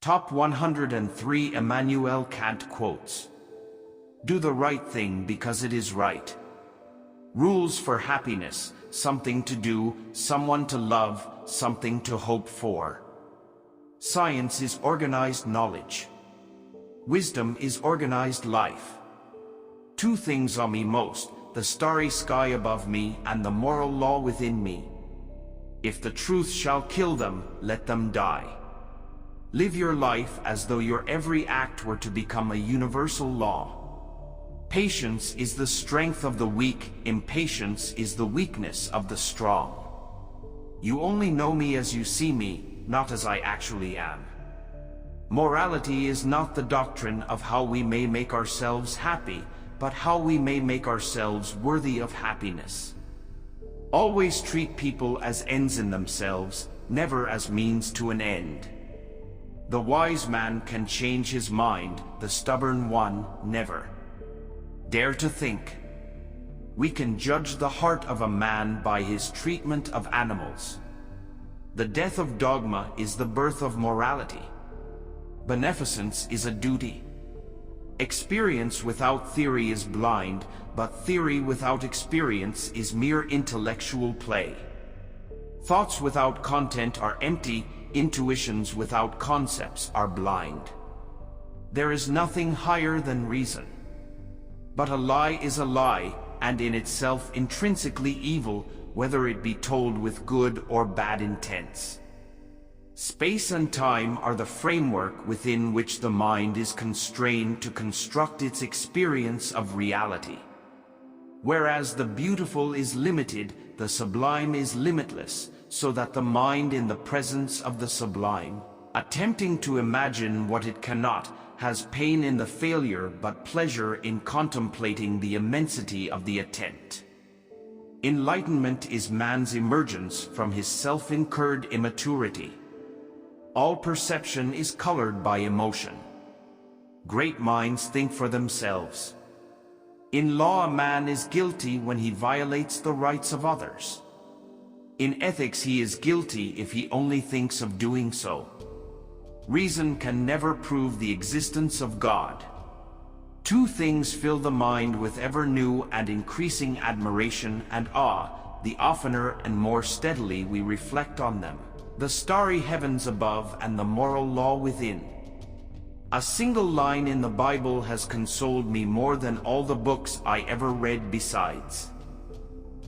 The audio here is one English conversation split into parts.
Top 103 Immanuel Kant Quotes. Do the right thing because it is right. Rules for happiness: something to do, someone to love, something to hope for. Science is organized knowledge. Wisdom is organized life. Two things awe me most: the starry sky above me and the moral law within me. If the truth shall kill them, let them die. Live your life as though your every act were to become a universal law. Patience is the strength of the weak, impatience is the weakness of the strong. You only know me as you see me, not as I actually am. Morality is not the doctrine of how we may make ourselves happy, but how we may make ourselves worthy of happiness. Always treat people as ends in themselves, never as means to an end. The wise man can change his mind, the stubborn one never. Dare to think. We can judge the heart of a man by his treatment of animals. The death of dogma is the birth of morality. Beneficence is a duty. Experience without theory is blind, but theory without experience is mere intellectual play. Thoughts without content are empty, intuitions without concepts are blind. There is nothing higher than reason. But a lie is a lie, and in itself intrinsically evil, whether it be told with good or bad intents. Space and time are the framework within which the mind is constrained to construct its experience of reality. Whereas the beautiful is limited, the sublime is limitless, so that the mind in the presence of the sublime, attempting to imagine what it cannot, has pain in the failure but pleasure in contemplating the immensity of the attempt. Enlightenment is man's emergence from his self-incurred immaturity. All perception is colored by emotion. Great minds think for themselves. In law, a man is guilty when he violates the rights of others. In ethics, he is guilty if he only thinks of doing so. Reason can never prove the existence of God. Two things fill the mind with ever new and increasing admiration and awe, the oftener and more steadily we reflect on them: the starry heavens above and the moral law within. A single line in the Bible has consoled me more than all the books I ever read besides.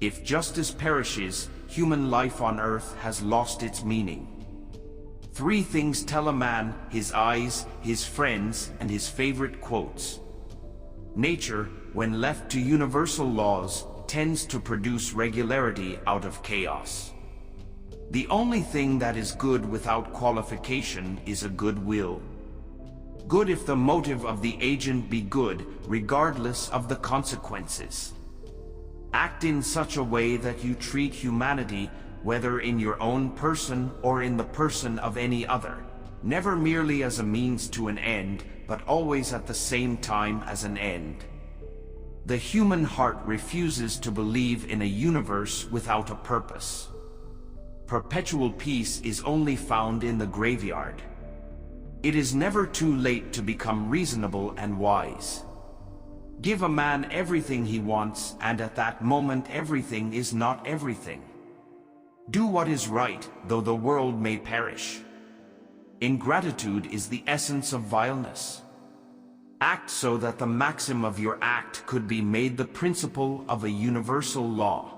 If justice perishes, human life on earth has lost its meaning. Three things tell a man: his eyes, his friends, and his favorite quotes. Nature, when left to universal laws, tends to produce regularity out of chaos. The only thing that is good without qualification is a good will. Good if the motive of the agent be good, regardless of the consequences. Act in such a way that you treat humanity, whether in your own person or in the person of any other, never merely as a means to an end, but always at the same time as an end. The human heart refuses to believe in a universe without a purpose. Perpetual peace is only found in the graveyard. It is never too late to become reasonable and wise. Give a man everything he wants, and at that moment everything is not everything. Do what is right, though the world may perish. Ingratitude is the essence of vileness. Act so that the maxim of your act could be made the principle of a universal law.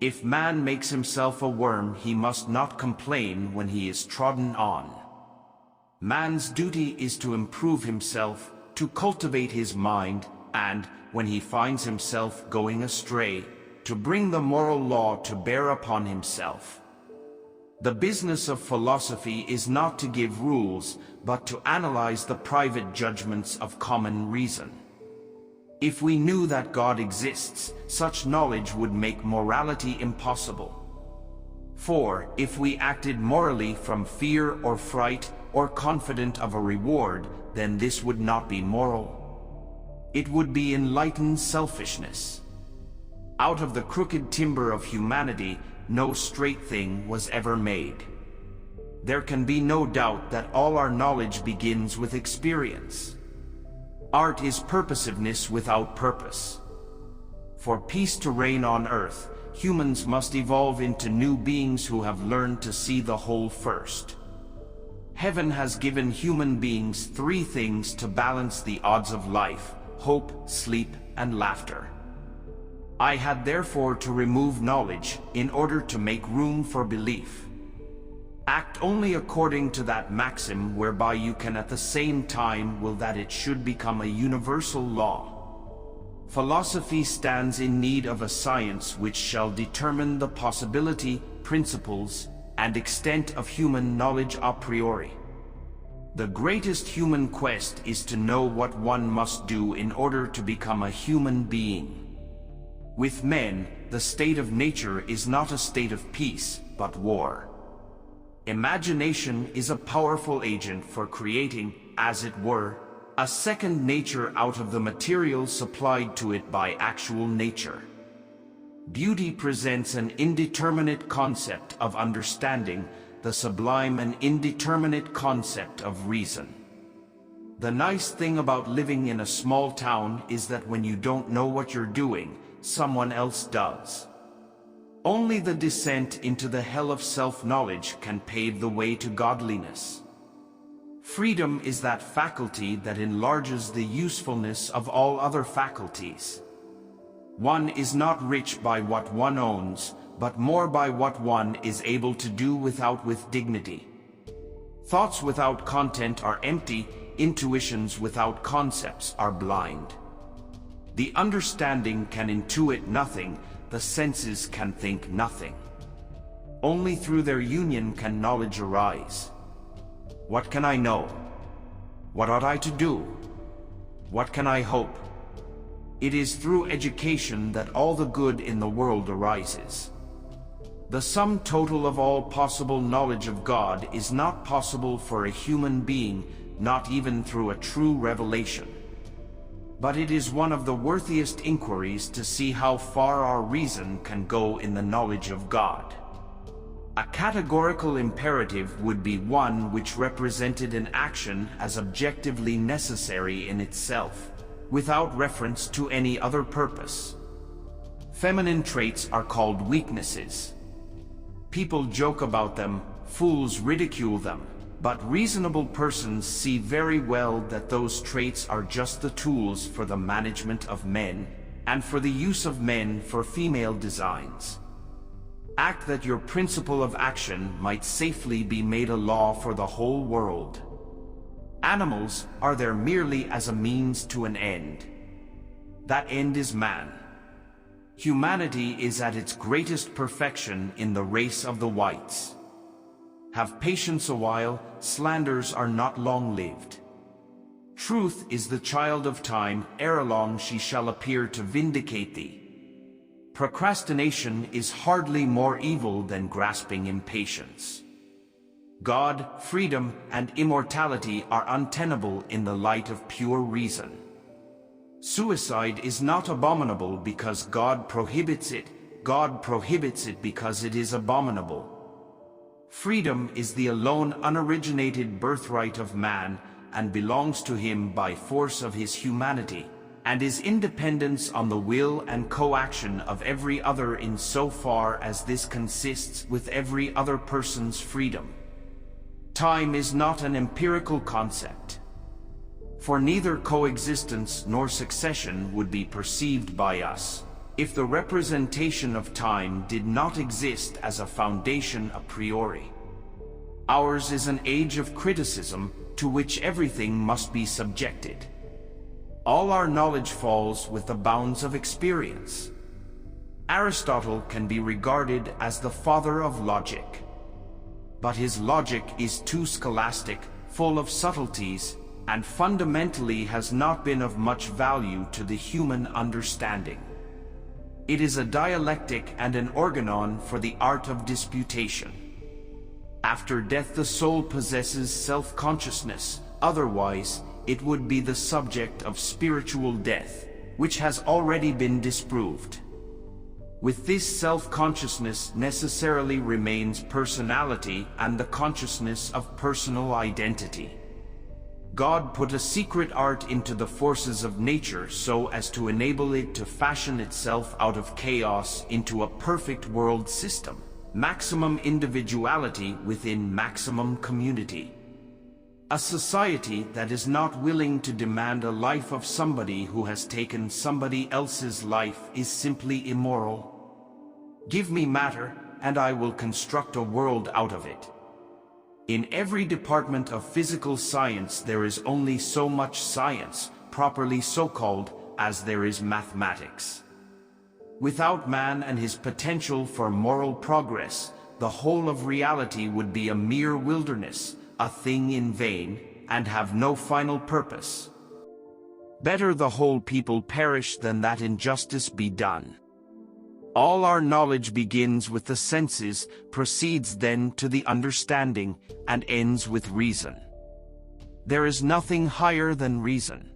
If man makes himself a worm, he must not complain when he is trodden on. Man's duty is to improve himself, to cultivate his mind, and, when he finds himself going astray, to bring the moral law to bear upon himself. The business of philosophy is not to give rules, but to analyze the private judgments of common reason. If we knew that God exists, such knowledge would make morality impossible. For, if we acted morally from fear or fright, or confident of a reward, then this would not be moral. It would be enlightened selfishness. Out of the crooked timber of humanity, no straight thing was ever made. there can be no doubt that all our knowledge begins with experience. Art is purposiveness without purpose. For peace to reign on earth, humans must evolve into new beings who have learned to see the whole first. Heaven has given human beings three things to balance the odds of life: hope, sleep, and laughter. I had therefore to remove knowledge in order to make room for belief. Act only according to that maxim whereby you can at the same time will that it should become a universal law. Philosophy stands in need of a science which shall determine the possibility, principles, and extent of human knowledge a priori. The greatest human quest is to know what one must do in order to become a human being. With men, the state of nature is not a state of peace, but war. Imagination is a powerful agent for creating, as it were, a second nature out of the materials supplied to it by actual nature. Beauty presents an indeterminate concept of understanding, the sublime and indeterminate concept of reason. The nice thing about living in a small town is that when you don't know what you're doing, someone else does. Only the descent into the hell of self-knowledge can pave the way to godliness. Freedom is that faculty that enlarges the usefulness of all other faculties. One is not rich by what one owns, but more by what one is able to do with dignity. Thoughts without content are empty, intuitions without concepts are blind. The understanding can intuit nothing, the senses can think nothing. Only through their union can knowledge arise. What can I know? What ought I to do? What can I hope? It is through education that all the good in the world arises. The sum total of all possible knowledge of God is not possible for a human being, not even through a true revelation. But it is one of the worthiest inquiries to see how far our reason can go in the knowledge of God. A categorical imperative would be one which represented an action as objectively necessary in itself, without reference to any other purpose. Feminine traits are called weaknesses. People joke about them, fools ridicule them. But reasonable persons see very well that those traits are just the tools for the management of men, and for the use of men for female designs. Act that your principle of action might safely be made a law for the whole world. Animals are there merely as a means to an end. That end is man. Humanity is at its greatest perfection in the race of the whites. Have patience a while, slanders are not long-lived. Truth is the child of time, ere long she shall appear to vindicate thee. Procrastination is hardly more evil than grasping impatience. God, freedom, and immortality are untenable in the light of pure reason. Suicide is not abominable because God prohibits it. God prohibits it because it is abominable. Freedom is the alone unoriginated birthright of man, and belongs to him by force of his humanity, and is independence on the will and coaction of every other in so far as this consists with every other person's freedom. Time is not an empirical concept, for neither coexistence nor succession would be perceived by us if the representation of time did not exist as a foundation a priori. Ours is an age of criticism to which everything must be subjected. All our knowledge falls with the bounds of experience. Aristotle can be regarded as the father of logic. But his logic is too scholastic, full of subtleties, and fundamentally has not been of much value to the human understanding. It is a dialectic and an organon for the art of disputation. After death the soul possesses self-consciousness, otherwise it would be the subject of spiritual death, which has already been disproved. With this, self-consciousness necessarily remains personality and the consciousness of personal identity. God put a secret art into the forces of nature so as to enable it to fashion itself out of chaos into a perfect world system. Maximum individuality within maximum community. A society that is not willing to demand a life of somebody who has taken somebody else's life is simply immoral. Give me matter, and I will construct a world out of it. In every department of physical science there is only so much science, properly so-called, as there is mathematics. Without man and his potential for moral progress, the whole of reality would be a mere wilderness, a thing in vain, and have no final purpose. Better the whole people perish than that injustice be done. All our knowledge begins with the senses, proceeds then to the understanding, and ends with reason. There is nothing higher than reason.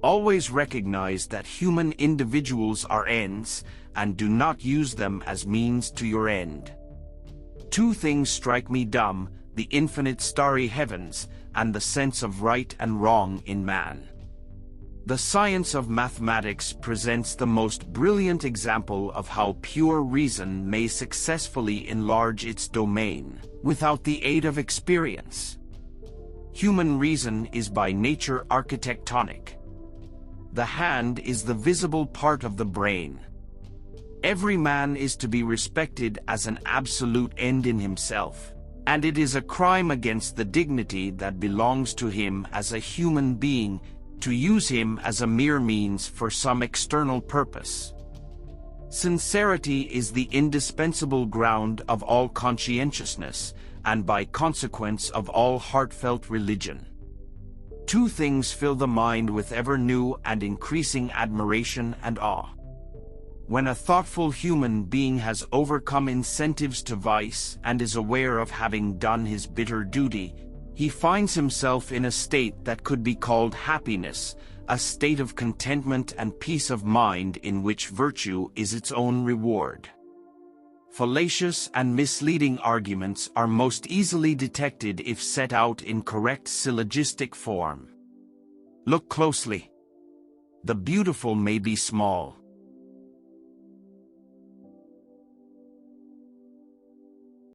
Always recognize that human individuals are ends, and do not use them as means to your end. Two things strike me dumb: the infinite starry heavens, and the sense of right and wrong in man. The science of mathematics presents the most brilliant example of how pure reason may successfully enlarge its domain, without the aid of experience. Human reason is by nature architectonic. The hand is the visible part of the brain. Every man is to be respected as an absolute end in himself, and it is a crime against the dignity that belongs to him as a human being to use him as a mere means for some external purpose. Sincerity is the indispensable ground of all conscientiousness, and by consequence of all heartfelt religion. Two things fill the mind with ever new and increasing admiration and awe. When a thoughtful human being has overcome incentives to vice and is aware of having done his bitter duty, he finds himself in a state that could be called happiness, a state of contentment and peace of mind in which virtue is its own reward. Fallacious and misleading arguments are most easily detected if set out in correct syllogistic form. Look closely. The beautiful may be small,